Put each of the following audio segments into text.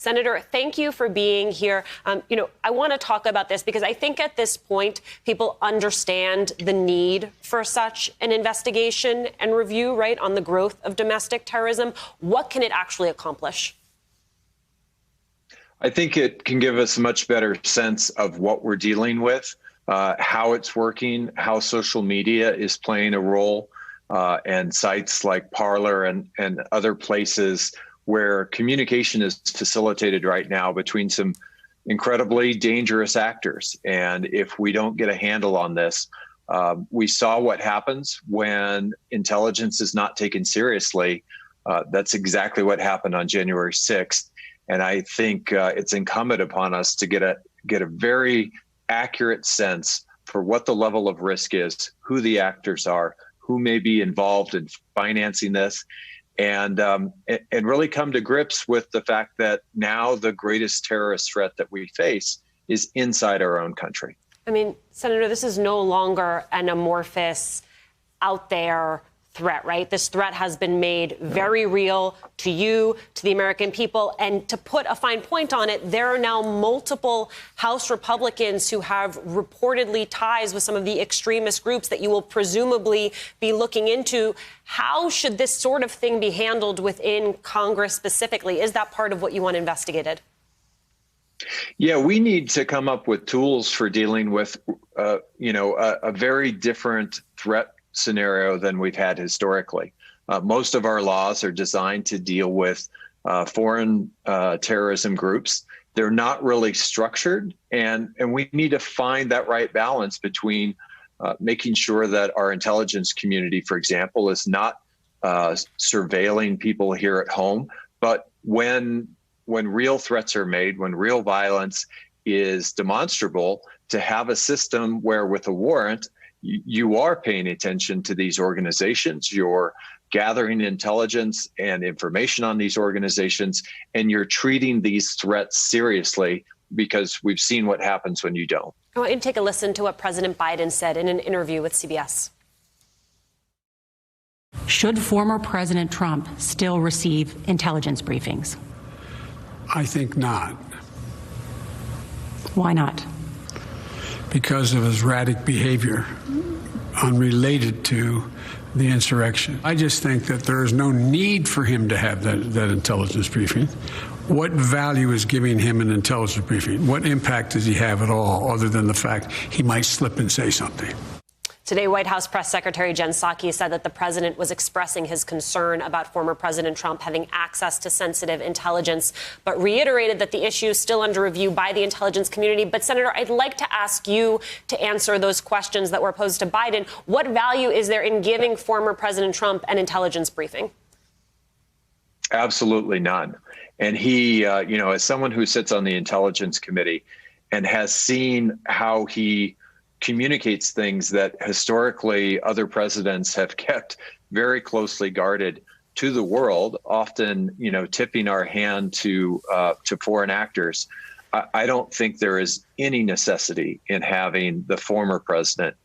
Senator, thank you for being here. I want to talk about this because I think at this point, people understand the need for such an investigation and review, right, on the growth of domestic terrorism. What can it actually accomplish? I think it can give us a much better sense of what we're dealing with, how it's working, how social media is playing a role, and sites like Parler and other places where communication is facilitated right now between some incredibly dangerous actors. And if we don't get a handle on this, we saw what happens when intelligence is not taken seriously. That's exactly what happened on January 6th. And I think it's incumbent upon us to get a very accurate sense for what the level of risk is, who the actors are, who may be involved in financing this, and really come to grips with the fact that now the greatest terrorist threat that we face is inside our own country. I mean, Senator, this is no longer an amorphous, out there threat, right? This threat has been made very real to you, to the American people. And to put a fine point on it, there are now multiple House Republicans who have reportedly ties with some of the extremist groups that you will presumably be looking into. How should this sort of thing be handled within Congress specifically? Is that part of what you want investigated? Yeah, we need to come up with tools for dealing with, a very different threat scenario than we've had historically. Most of our laws are designed to deal with foreign terrorism groups. They're not really structured, and we need to find that right balance between making sure that our intelligence community, for example, is not surveilling people here at home, but when real threats are made, when real violence is demonstrable, to have a system where with a warrant, you are paying attention to these organizations, you're gathering intelligence and information on these organizations, and you're treating these threats seriously, because we've seen what happens when you don't. I want you to take a listen to what President Biden said in an interview with CBS. Should former President Trump still receive intelligence briefings? I think not. Why not? Because of his erratic behavior unrelated to the insurrection. I just think that there is no need for him to have that intelligence briefing. What value is giving him an intelligence briefing? What impact does he have at all, other than the fact he might slip and say something? Today, White House Press Secretary Jen Psaki said that the president was expressing his concern about former President Trump having access to sensitive intelligence, but reiterated that the issue is still under review by the intelligence community. But, Senator, I'd like to ask you to answer those questions that were posed to Biden. What value is there in giving former President Trump an intelligence briefing? Absolutely none. And he, as someone who sits on the Intelligence Committee and has seen how he communicates things that historically other presidents have kept very closely guarded to the world, often, tipping our hand to foreign actors. I don't think there is any necessity in having the former president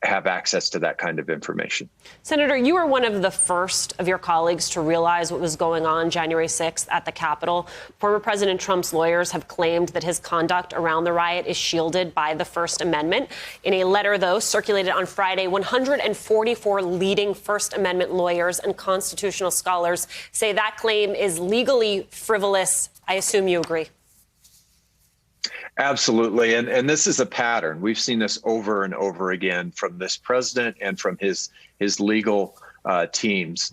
have access to that kind of information. Senator, you were one of the first of your colleagues to realize what was going on January 6th at the Capitol. Former President Trump's lawyers have claimed that his conduct around the riot is shielded by the First Amendment. In a letter, though, circulated on Friday, 144 leading First Amendment lawyers and constitutional scholars say that claim is legally frivolous. I assume you agree. Absolutely. And this is a pattern. We've seen this over and over again from this president and from his legal teams.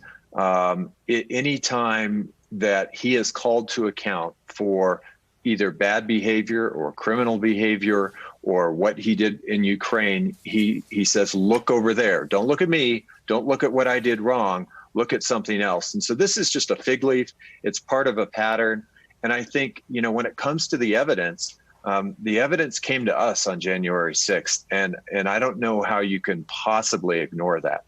Any time that he is called to account for either bad behavior or criminal behavior or what he did in Ukraine, he says, look over there. Don't look at me. Don't look at what I did wrong. Look at something else. And so this is just a fig leaf. It's part of a pattern. And I think, when it comes to the evidence came to us on January 6th, and I don't know how you can possibly ignore that.